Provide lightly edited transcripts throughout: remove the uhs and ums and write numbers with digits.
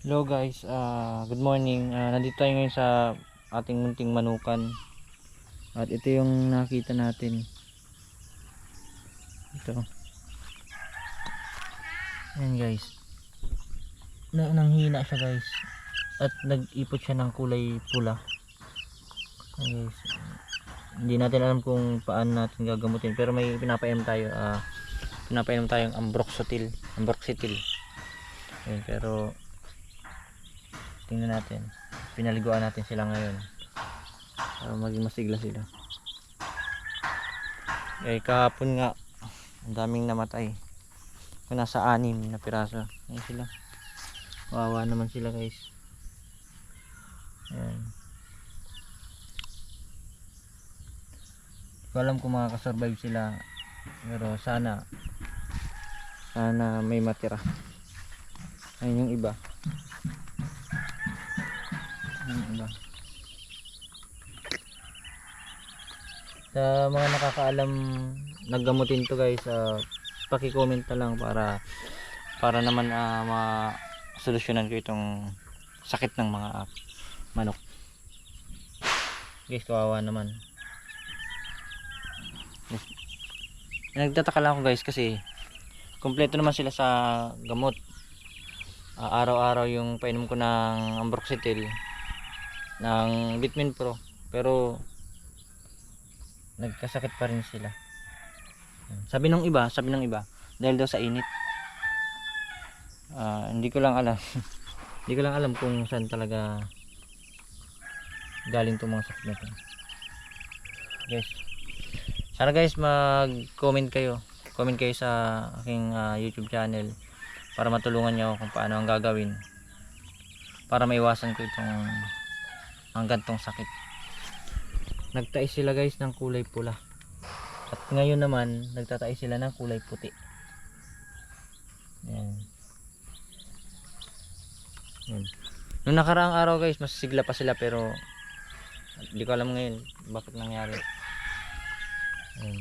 Hello guys, good morning. Nandito tayo ngayon sa ating munting manukan. At ito yung nakita natin. Ito. Ayan guys. Nanghina siya guys. At nag-ipot siya ng kulay pula. Ayan guys. Hindi natin alam kung paano natin gagamutin. Pero may pinapainom tayo. Pinapainom tayong ambroxetil. Ayan, pero tingnan natin. Pinaliguan natin sila ngayon. Para maging masigla sila. Kahapon nga ang daming namatay. Kung nasa 6 na piraso. Ayan sila. Wawa naman sila guys. Ayan. Hindi ko alam kung makakasurvive sila. Pero sana may matira. Ayan yung iba. Sa mga nakakaalam naggamutin to guys, paki-comment na lang para naman ma-solusyonan ko itong sakit ng mga manok. Guys, kawawa naman. Nagtataka lang ako guys kasi kompleto naman sila sa gamot. Araw-araw yung painom ko ng ambroxetil ng Vitamin Pro, pero nagkasakit pa rin sila. Sabi ng iba dahil daw sa init. Hindi ko lang alam. Hindi ko lang alam kung saan talaga galing itong mga sakit na ito. Guys, sana guys mag-comment kayo. Comment kayo sa aking YouTube channel para matulungan nyo kung paano ang gagawin para maiwasan ko ang gantong sakit. Nagtais sila guys ng kulay pula. At ngayon naman nagtatais sila ng kulay puti. Ayan. Ayan. Nung nakaraang araw guys mas sigla pa sila, pero hindi ko alam ngayon bakit nangyari. Ayan.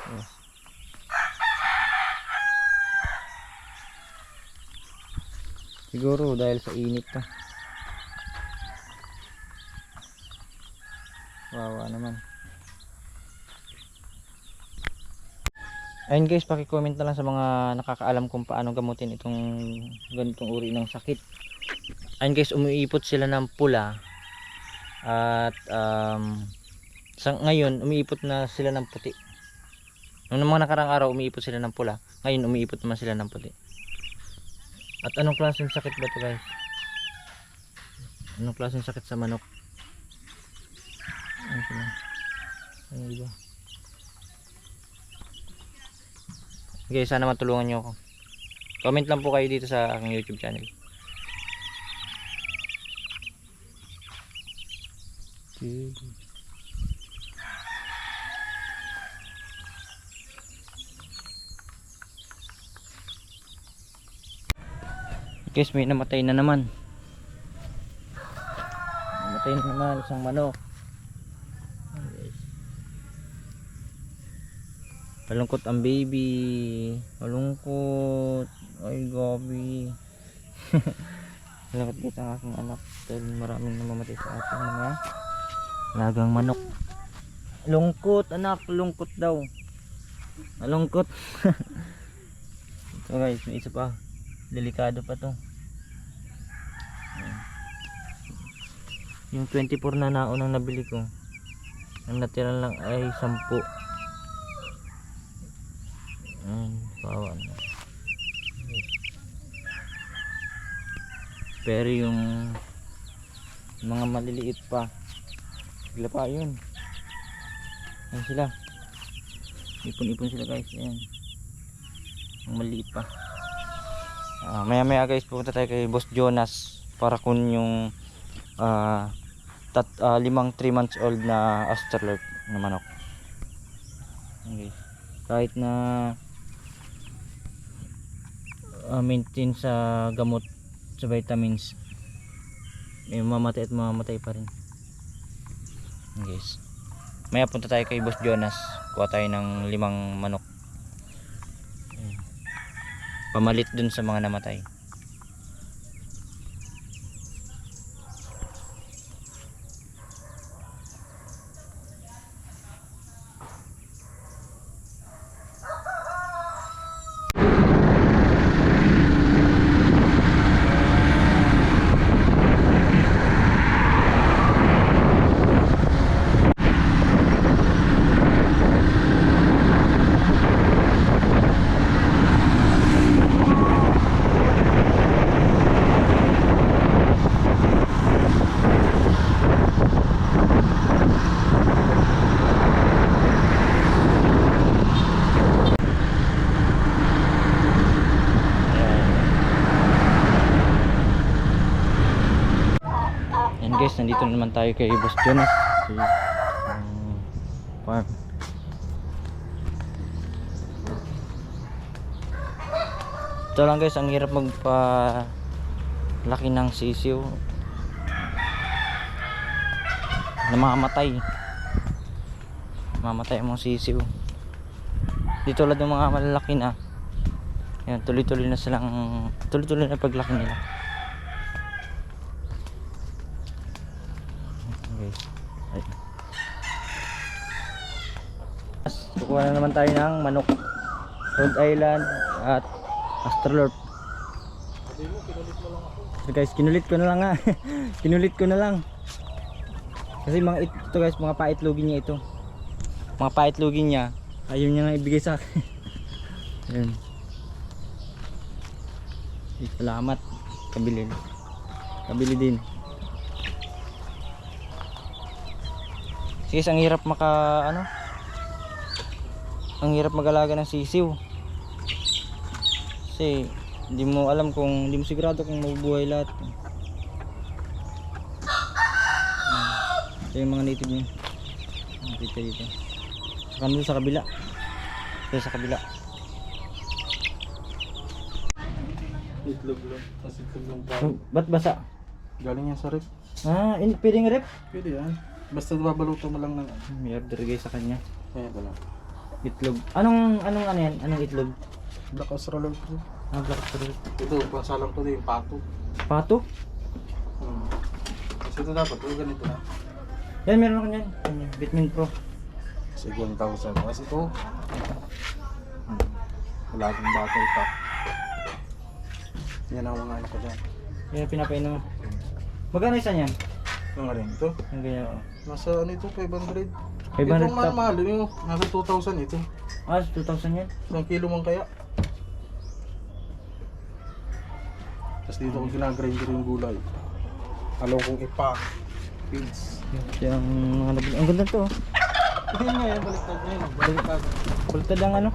Yes. Siguro dahil sa init na. Wawa naman. Ayun guys, paki-comment na lang sa mga nakakaalam kung paano gamutin itong ganitong uri ng sakit. Ayun guys, umiipot sila ng pula. At sa ngayon umiipot na sila ng puti. Nung mga nakarang araw umiipot sila ng pula, ngayon umiipot naman sila ng puti. At anong klaseng sakit ba ito guys? Anong klaseng sakit sa manok? Ayun sila. Ayun iba. Okay, sana matulungan nyo ako. Comment lang po kayo dito sa aking YouTube channel. Guys, may namatay na naman. Namatay na naman isang manok. Malungkot ang baby. Malungkot. Ay gabi. Malungkot guys ang aking anak dahil maraming namamatay sa ating mga lagang manok. Lungkot anak, lungkot daw. Malungkot. Ito guys, may isa pa. Delikado pa to. Yung 24 na naunang nabili ko, ang natira lang ay 10. Bawa na. Pero yung mga maliliit pa, sila pa yun. Ayan sila. Ipon-ipon sila guys. Ayan. Ang maliit pa. Maya guys pupunta tayo kay Boss Jonas para kun yung 5 3 months old na Australorp na manok. Okay. Kahit na maintain sa gamot, sa vitamins, may mamatay at mamamatay pa rin guys. Maya punta tayo kay Boss Jonas, kuha tayo ng 5 manok. Pamalit dun sa mga namatay. Yan guys, nandito naman tayo kay Boss Jonas sa farm. Ito lang guys, ang hirap magpalaki ng sisiw. Namamatay ang mga sisiw. Di tulad ng mga malalaki na. Yan, tuloy-tuloy na paglaki nila. Guys, ay. Kukuha na naman tayo ng manok, Rhode Island at Australorp. So guys, kinulit ko na lang ha. Kinulit ko na lang. Kasi mga ito guys, mga paitlogin niya ito. Mga paitlogin niya, ayaw niya nga ibigay sa akin. Ayun. Salamat. Kabili din. Sige, ang hirap ang hirap mag-alaga ng sisiw. Kasi hindi mo sigurado kung mabubuhay lahat. Ito yung mga native niya. Dito. Sa kabila. Ito sa kabila. Itlog lang. Tapos itlog lang pa. Ba't basa? Galing yan sa rep. Pwedeng rep? Pwede yan. Basta babaluto mo lang ng May order guys sa kanya. Kaya ito lang. Itlog. Anong ano yan? Anong itlog? Black Australian po. Black Australian. Ito, pansalang to din, pato. Pato? Kasi ito dapat, ito ganito na. Yan, meron ako yan. Bitmin Pro. Kasi 1,000. Kasi ito, wala akong battle pack. Yan ang mga ano ko dyan. Yan, pinapainom mo. Magkano isa niyan? Mga rin ito. Yung ganyan. Nasa ano ito, 500. 500 Ito ang top. mahal yun. Nasa 2,000 ito. 2,000 yan. 1 kilo man kaya. Tapos dito ko ginagrinder yung gulay. Alaw kong ipa. Feeds. Yung mga nabili. Ang ganda to. Yan nga yan, baliktad na yun. Baliktad. Kultad ang ano.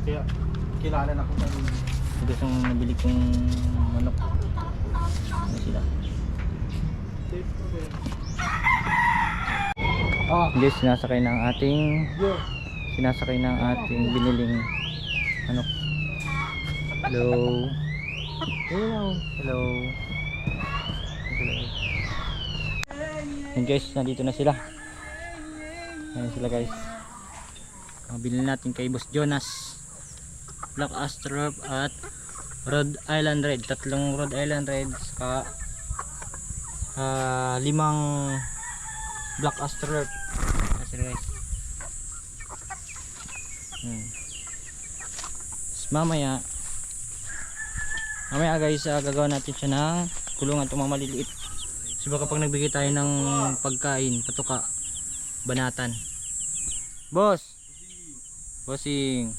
Kaya kilala na ko na rin. Ito yung nabili kong manok. Ano sila? Guys, sinasakay ng ating biniling manok. Hello. And guys, nandito na sila. Ayan sila guys. Bilhin natin kay Boss Jonas. Black Australorp at Rhode Island Red. 3 Rhode Island Red saka 5 Black Australorp. Kasi guys. Mamaya guys, gagawa natin siya ng kulungan itong mga maliliit. So baka pag nagbigay tayo ng pagkain, patuka, banatan. Bossing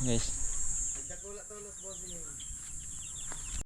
guys,